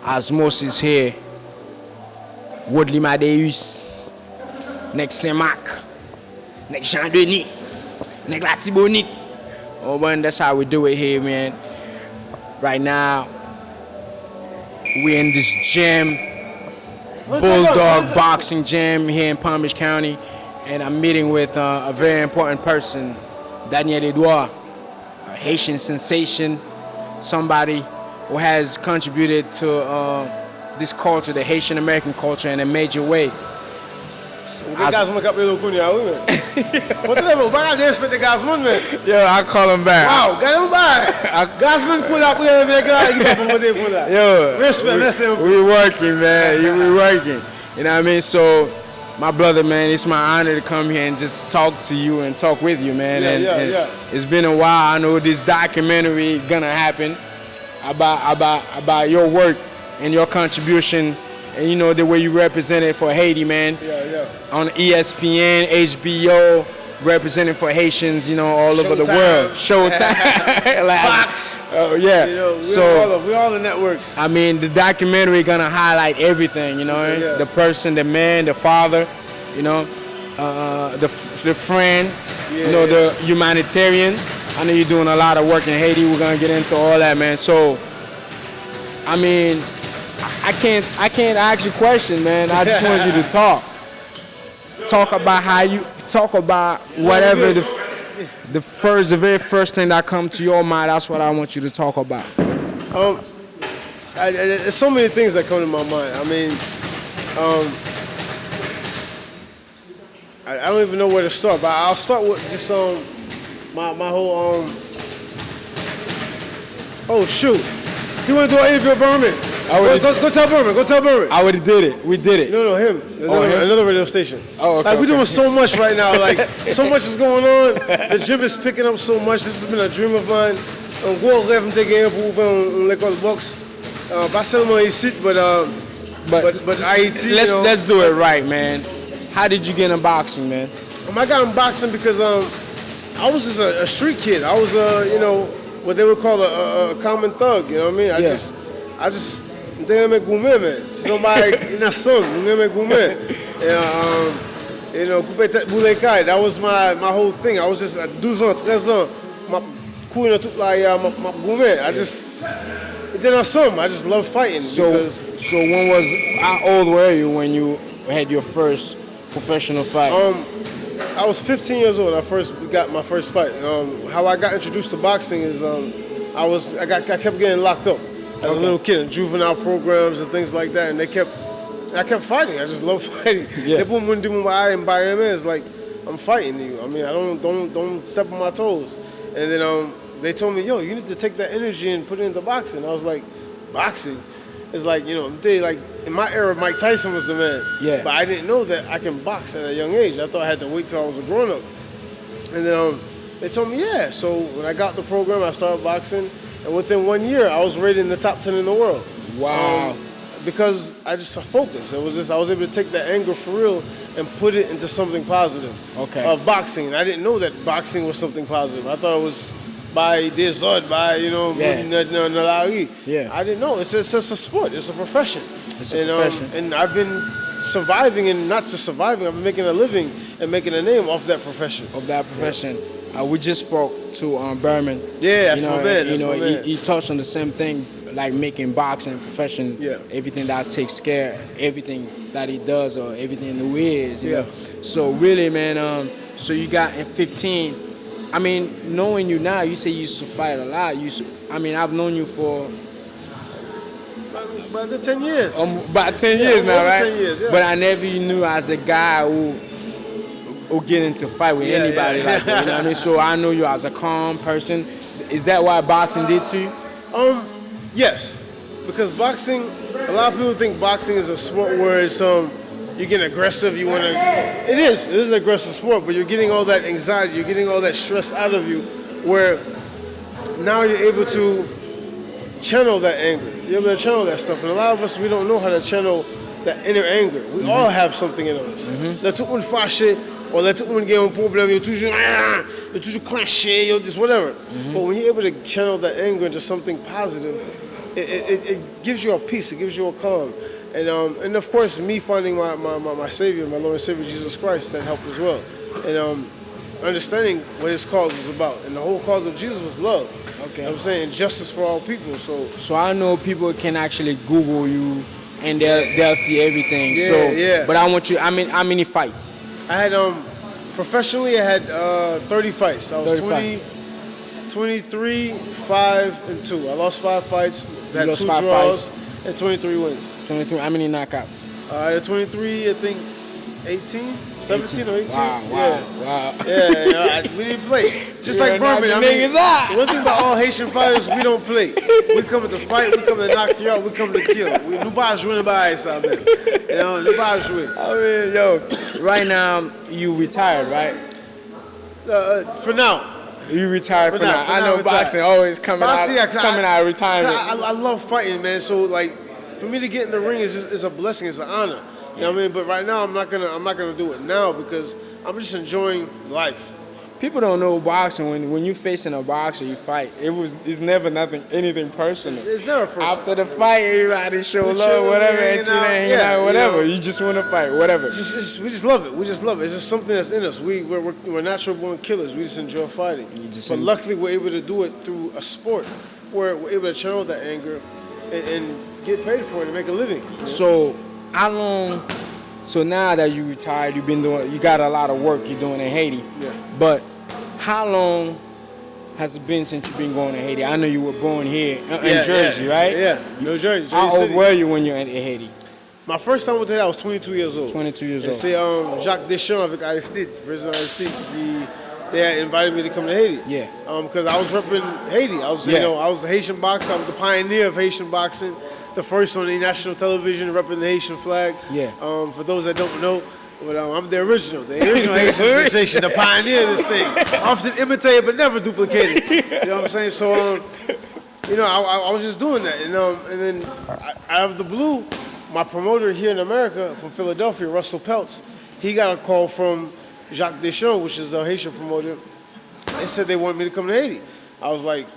Oz'mosis here. Woodley Madeus. Next Saint-Marc. Next Jean-Denis. Next Latibonite. Oh man, that's how we do it here, man. Right now, we're in this gym, Bulldog Boxing Gym here in Palm Beach County, and I'm meeting with a very important person, Edouard, a Haitian sensation, somebody who has contributed to this culture, the Haitian-American culture, in a major way. Yo, I call him back. Wow, get him back. Gasman pull up here, yo, respect, we working, man. We working. You know what I mean? So, my brother, man, it's my honor to come here and just talk to you and talk with you, man. Yeah. It's been a while. I know this documentary gonna happen about your work and your contribution, and you know the way you represented for Haiti, man. Yeah. On ESPN, HBO, representing for Haitians, you know, all over the world. Showtime. Fox. Oh yeah. You know, we're all the networks. I mean, the documentary gonna highlight everything, you know, the person, the man, the father, you know, the friend, you know, the humanitarian. I know you're doing a lot of work in Haiti. We're gonna get into all that, man. So, I mean, I can't ask you a question, man. I just want you to talk. Talk about how you talk about whatever the very first thing that comes to your mind. That's what I want you to talk about. There's so many things that come to my mind. I mean, I don't even know where to start, but I'll start with just my whole oh shoot, you want to do an interview with Berman? Go tell Berman. I already did it. We did it. No, him. Another radio station. Oh, okay. Like, we're doing so much right now. Like, so much is going on. The gym is picking up so much. This has been a dream of mine. On go rêve de gagner pour ouvrir l'école boxe. Pas seulement ici, but Haiti. Let's do it right, man. How did you get in boxing, man? I got in boxing because I was just a street kid. I was you know, what they would call a common thug. You know what I mean? I just. Somebody in a song, you know, that was my whole thing. I was just at 12 ans, 13 ans, I just, I just love fighting. So how old were you when you had your first professional fight? I was 15 years old. I first got my first fight. How I got introduced to boxing is I kept getting locked up as a little kid in juvenile programs and things like that, and I kept fighting. I just love fighting. Yeah. It's like, I'm fighting you. I mean, I don't step on my toes. And then they told me, yo, you need to take that energy and put it into boxing. I was like, boxing? It's like, you know, like in my era, Mike Tyson was the man. Yeah. But I didn't know that I can box at a young age. I thought I had to wait till I was a grown up. And then they told me, yeah. So when I got the program, I started boxing. And within 1 year, I was rated in the top 10 in the world. Wow. Because I just focused. I was able to take that anger for real and put it into something positive. Okay. Of boxing. I didn't know that boxing was something positive. I thought it was by you know, Nalari. Yeah. I didn't know. It's just a sport. It's a profession. It's a profession. And I've been surviving, and not just surviving, I've been making a living and making a name off that profession. We just spoke to Berman. Yeah, that's my man. He touched on the same thing, like making boxing a profession. Yeah. Everything that takes care, everything that he does, or everything who he is. You Yeah. know? So really, man. So you got in 15. I mean, knowing you now, you say you used to fight a lot. I've known you for about 10 years. About 10 years now, right? 10 years, yeah. But I never knew as a guy who get into fight with anybody like that. You know what I mean? So I know you as a calm person. Is that what boxing did to you? Yes. Because boxing, a lot of people think boxing is a sport where it's you get aggressive, you want to. It is an aggressive sport, but you're getting all that anxiety, you're getting all that stress out of you, where now you're able to channel that anger. You're able to channel that stuff. And a lot of us, we don't know how to channel that inner anger. We all have something in us. Tout le monde fâché, or tout le monde a un problème, you're toujours clenché, you're just whatever. But when you're able to channel that anger into something positive, it gives you a peace, it gives you a calm. And of course, me finding my Savior, my Lord and Savior Jesus Christ, that helped as well. And understanding what his cause was about. And the whole cause of Jesus was love. Okay. You know what I'm saying? Justice for all people. So I know people can actually Google you and they'll see everything. Yeah, yeah. But I want you, how many fights? I had, professionally, I had 30 fights. I was 23, 5, and 2. I lost 5 fights, had 2 draws, and 23 wins. 23, how many knockouts? I had 23, I think, 18, 17 or 18. Wow. Yeah, we didn't play. Just like Berman. I mean, one thing about all Haitian fighters, we don't play. We come to fight, we come to knock you out, we come to kill. Nous pas jouer by ça, man. You know, nous pas jouer. I mean, yo, right now, you retired, right? For now. You retired for now. I know boxing always coming out of retirement. I love fighting, man. So like, for me to get in the ring is a blessing. It's an honor. You know what I mean? But right now, I'm not gonna do it now because I'm just enjoying life. People don't know boxing. When you facing a boxer, you fight. It's never anything personal. It's never personal. After the fight, everybody show love, whatever, and whatever. You just want to fight, whatever. We just love it. We just love it. It's just something that's in us. We're natural born killers. We just enjoy fighting. But luckily, we're able to do it through a sport where we're able to channel that anger and get paid for it and make a living. So, how long? So now that you retired, you got a lot of work you're doing in Haiti. Yeah. But how long has it been since you've been going to Haiti? I know you were born here in Jersey, right? Yeah, New Jersey. How old were you when you were in Haiti? My first time I went to Haiti, I was 22 years old. 22 years old. C'est Jacques Deschamps avec Aristide, President Aristide. They had invited me to come to Haiti. Yeah. Because I was repping Haiti. I was a Haitian boxer. I was the pioneer of Haitian boxing. The first on the national television repping the Haitian flag. Yeah. For those that don't know, but I'm the original Haitian sensation, the pioneer of this thing. Often imitated but never duplicated. You know what I'm saying? So, I was just doing that. And then out of the blue, my promoter here in America from Philadelphia, Russell Peltz, he got a call from Jacques Deschamps, which is the Haitian promoter. They said they wanted me to come to Haiti. I was like,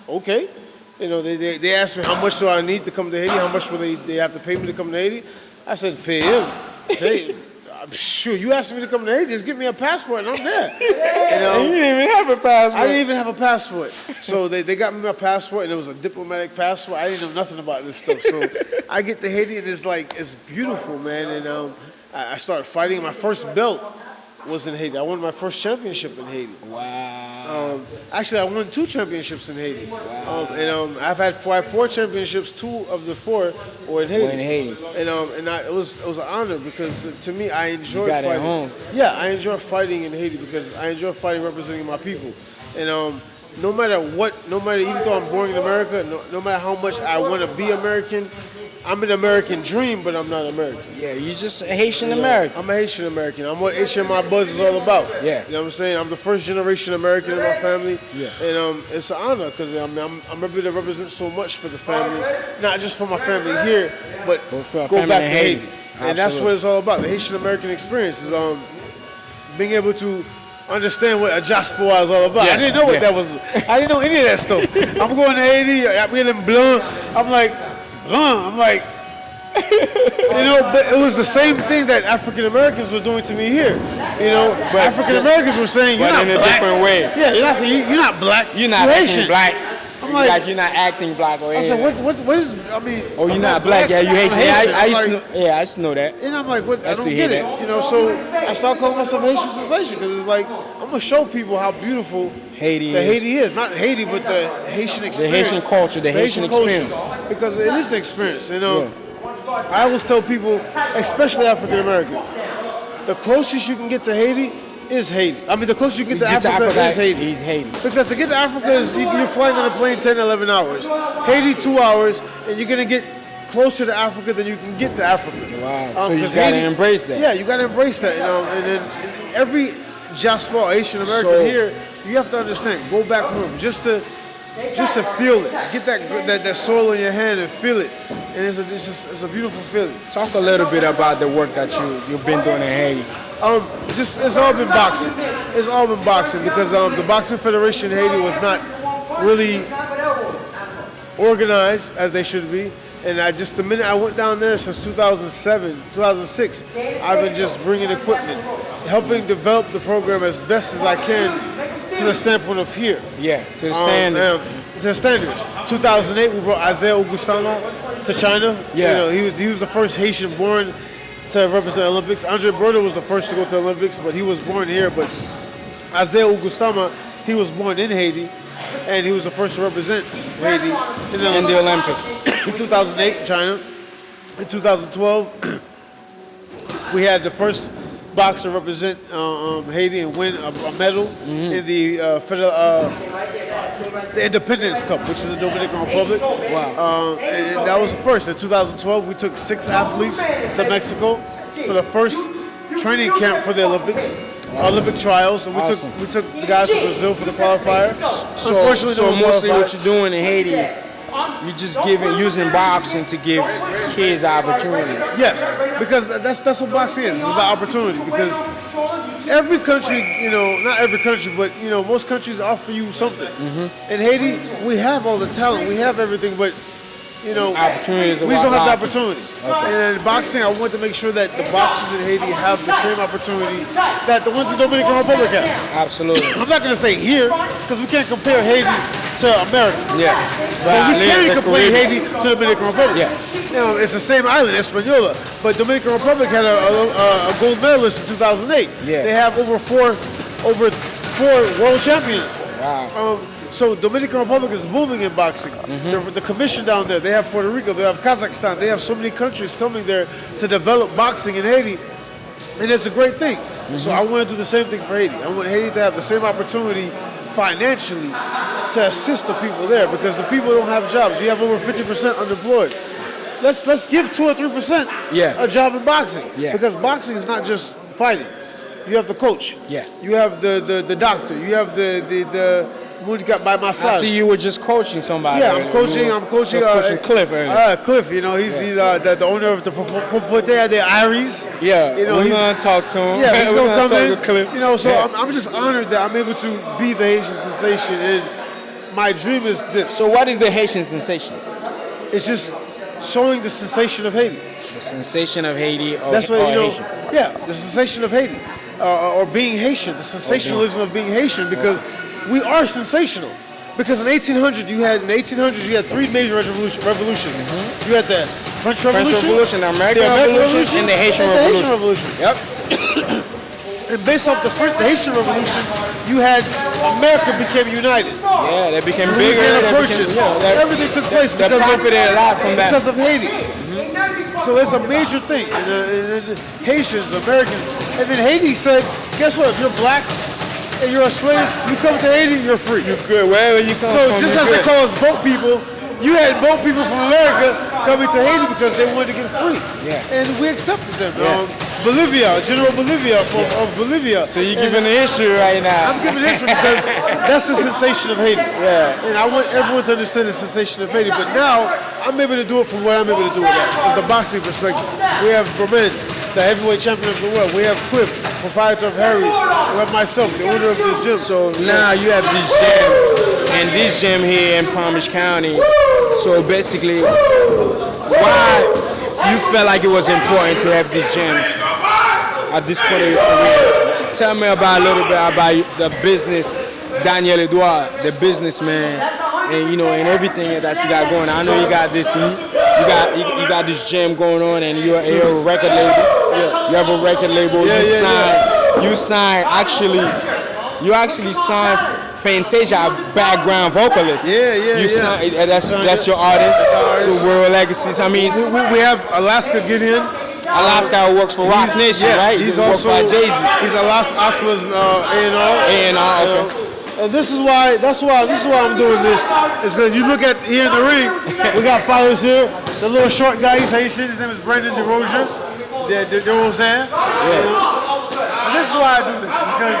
okay. They asked me how much do I need to come to Haiti? How much will they have to pay me to come to Haiti? I said, pay him. Hey, I'm sure you asked me to come to Haiti. Just give me a passport and I'm there. You didn't even have a passport. I didn't even have a passport. So they got me my passport and it was a diplomatic passport. I didn't know nothing about this stuff. So I get to Haiti and it's beautiful, man. And I started fighting. My first belt was in Haiti. I won my first championship in Haiti. Wow. Actually, I won 2 championships in Haiti. Wow. I've had 4 championships. 2 of the 4 were in Haiti. It was an honor because to me, I enjoy fighting. At home. Yeah, I enjoy fighting in Haiti because I enjoy fighting representing my people. And no matter even though I'm born in America, no matter how much I want to be American, I'm an American dream, but I'm not American. Yeah, you're just a Haitian-American. I'm a Haitian-American. I'm what HMIBUZZ is all about. Yeah. You know what I'm saying? I'm the first generation American in my family. Yeah. And it's an honor because I'm able to represent so much for the family, not just for my family here, but go back to Haiti. And that's what it's all about. The Haitian-American experience is being able to understand what a diaspora is all about. Yeah. I didn't know what that was. I didn't know any of that stuff. I'm going to Haiti. I'm in Blanc. I'm like, but it was the same thing that African Americans were doing to me here. But African Americans were saying, you're not in a black. different way. Yeah, you're not saying you're not black. You're not acting black. I'm like you're not acting black or anything. I said, what is? I mean, oh, you're not black. Yeah, you Haitian. I used to know that. And I'm like, what? I don't get it. So I started calling myself Haitian sensation because it's like I'm gonna show people how beautiful Haiti is. Not Haiti, but the Haitian experience. The Haitian culture, the Haitian experience. Because it is the experience. I always tell people, especially African Americans, the closest you can get to Haiti is Haiti. I mean, the closest you can get to Africa is Haiti. Is Haiti. Because to get to Africa, you're flying on a plane 10, 11 hours. Haiti, 2 hours, and you're going to get closer to Africa than you can get to Africa. Wow. So you got to embrace that. Yeah, you got to embrace that. And then every diaspora, Haitian American here, you have to understand, go back home just to feel it. Get that soil in your hand and feel it. And it's a beautiful feeling. Talk a little bit about the work that you've been doing in Haiti. It's all been boxing. It's all been boxing because the Boxing Federation in Haiti was not really organized as they should be. And the minute I went down there since 2007, 2006, I've been just bringing equipment, helping develop the program as best as I can to the standpoint of here. Yeah, to the standards. To the standards. 2008, we brought Oz'mosis to China. Yeah. He was the first Haitian born to represent the Olympics. Andre Berta was the first to go to the Olympics, but he was born here. But Oz'mosis, he was born in Haiti, and he was the first to represent Haiti in the Olympics. In 2008, China. In 2012, we had the first boxer represent Haiti and win a medal in the Independence Cup, which is the Dominican Republic. Wow. And that was the first. In 2012, we took 6 athletes to Mexico for the first training camp for the Olympics. Olympic trials, and we took the guys from Brazil for the qualifier. So mostly what you're doing in Haiti, you're just using boxing to give kids opportunity. Yes, because that's what boxing is. It's about opportunity. Because every country, not every country, but most countries offer you something. In Haiti, we have all the talent, we have everything, but opportunities. We just don't have the opportunity. Okay. And in boxing, I want to make sure that the boxers in Haiti have the same opportunity that the ones in the Dominican Republic have. Absolutely. I'm not going to say here, because we can't compare Haiti to America. Yeah. But we can compare Haiti to the Dominican Republic. Yeah. It's the same island, Hispaniola, but Dominican Republic had a gold medalist in 2008. Yeah. They have over four world champions. Wow. So Dominican Republic is booming in boxing. The commission down there, they have Puerto Rico, they have Kazakhstan, they have so many countries coming there to develop boxing in Haiti, and it's a great thing. So I want to do the same thing for Haiti. I want Haiti to have the same opportunity financially to assist the people there, because the people don't have jobs. You have over 50% unemployed. Let's give 2 or 3% a job in boxing, because boxing is not just fighting. You have the coach. Yeah. You have the doctor. You have the got by my side. I see you were just coaching somebody. Yeah, I'm coaching Cliff. Cliff, he's the owner of the Propriétaire de Aries. Yeah, we're going to talk to him. Yeah, he's going to come in. To Cliff. So I'm just honored that I'm able to be the Haitian sensation, and my dream is this. So what is the Haitian sensation? It's just showing the sensation of Haiti. The sensation of Haiti, That's what Haitian. Yeah, the sensation of Haiti, or being Haitian, the sensationalism of being Haitian, because we are sensational. Because in 1800 you had 3 major revolutions. You had the French Revolution, the American Revolution, and the Haitian Revolution. Yep. And based off the Haitian Revolution, you had America became united. Yeah, they became bigger. Everything took place because of Haiti. So it's a major thing. And Haitians, Americans, and then Haiti said, guess what? If you're black and you're a slave, you come to Haiti, you're free. You're good. Wherever you come from. So just as they call us boat people, you had boat people from America coming to Haiti because they wanted to get free. Yeah. And we accepted them. Bolivia, General Bolivia of Bolivia. So you're giving the history right now. I'm giving the history because that's the sensation of Haiti. Yeah. And I want everyone to understand the sensation of Haiti. But now, I'm able to do it from where I'm able to do it as a boxing perspective. We have Berman, the heavyweight champion of the world. We have Cliff, proprietor of Harry's. We have myself, the owner of this gym. So now you have this gym, and this gym here in Palm Beach County. So basically, why you felt like it was important to have this gym at this point of your career? Tell me about a little bit about the business, Daniel Edouard, the businessman, and and everything that you got going on. I know you got this, you got this gym going on, and you're a record label. Yeah. You have a record label. You actually signed Fantasia, background vocalist. That's your artist. To World Legacies. I mean, we have Alaska Gideon. Alaska works for Rock Nation, right? He's also Jay-Z. He's Oscar's A&R. Okay. And this is why I'm doing this. Is because you look at here in the ring, we got fighters here. The little short guy, he's Haitian. His name is Brandon DeRozier. DeRozan. And this is why I do this, because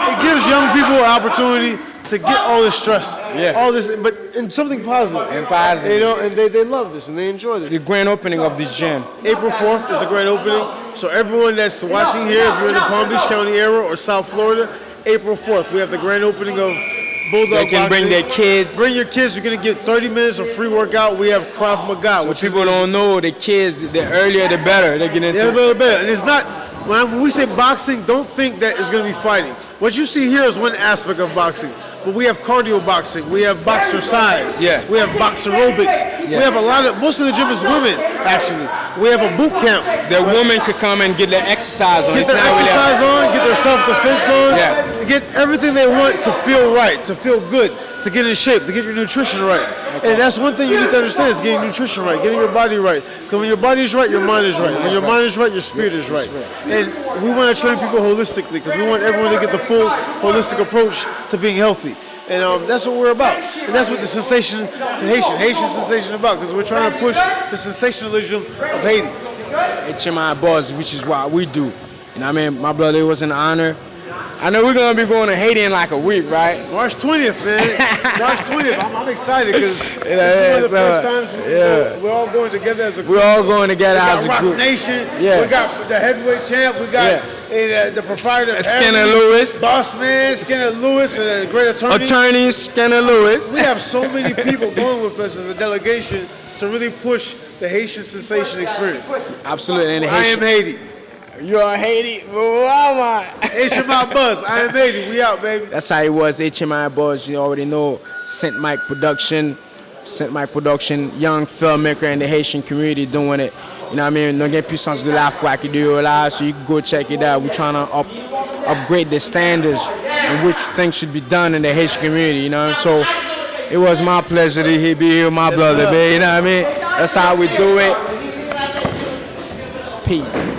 it gives young people an opportunity to get all this stress, all this, but in something positive. And they love this and they enjoy this. The grand opening of this gym. April 4th is a grand opening. So everyone that's watching here, if you're in the Palm Beach County area or South Florida, April 4th, we have the grand opening of bulldog They can bring boxing. their kids. Bring your kids. You're gonna get 30 minutes of free workout. We have Krav Maga, So which people don't know, the kids, the earlier the better. They get into yeah, a it. little bit. And it's not, when we say boxing, don't think that it's going to be fighting. What you see here is one aspect of boxing. But we have cardio boxing. We have boxercise. Yeah. We have box aerobics. Yeah. We have a lot of, most of the gym is women, actually. We have a boot camp. The women could come and get their exercise on. Get It's their not really- exercise on, get their self-defense on, Yeah. get everything they want to feel right, to feel good, to get in shape, to get your nutrition right. And that's one thing you need to understand is getting nutrition right, getting your body right. Because when your body is right, your mind is right. When your mind is right, your spirit is right. And we want to train people holistically because we want everyone to get the full holistic approach to being healthy. And that's what we're about. And that's what the sensation, the Haitian sensation about, because we're trying to push the sensationalism of Haiti. HMIBUZZ, which is what we do. You know what I mean? My brother, it was an honor. I know we're going to be going to Haiti in like a week, right? March 20th, man. March 20th. I'm excited because this is one of the so, first times we're all going together as a group. We're all going together We as got a Rock group. Nation. Yeah. We got the heavyweight champ. We got the proprietor of Skinner Every, Lewis. Boss Man, Skinner Lewis, and a great attorney. Attorney Skinner Lewis. We have so many people going with us as a delegation to really push the Haitian sensation experience. Absolutely. And the I am Haiti. You are Haiti? Wow, HMIBUZZ. I am Haiti. We out, baby. That's how it was. HMIBUZZ. You already know. Saint Mike Production. Saint Mike Production. Young filmmaker in the Haitian community doing it. You know what I mean? Don't get puissance de la foi qui dure là. So you can go check it out. We're trying to upgrade the standards in which things should be done in the Haitian community. You know. So it was my pleasure to be here with my brother, man. You know what I mean? That's how we do it. Peace.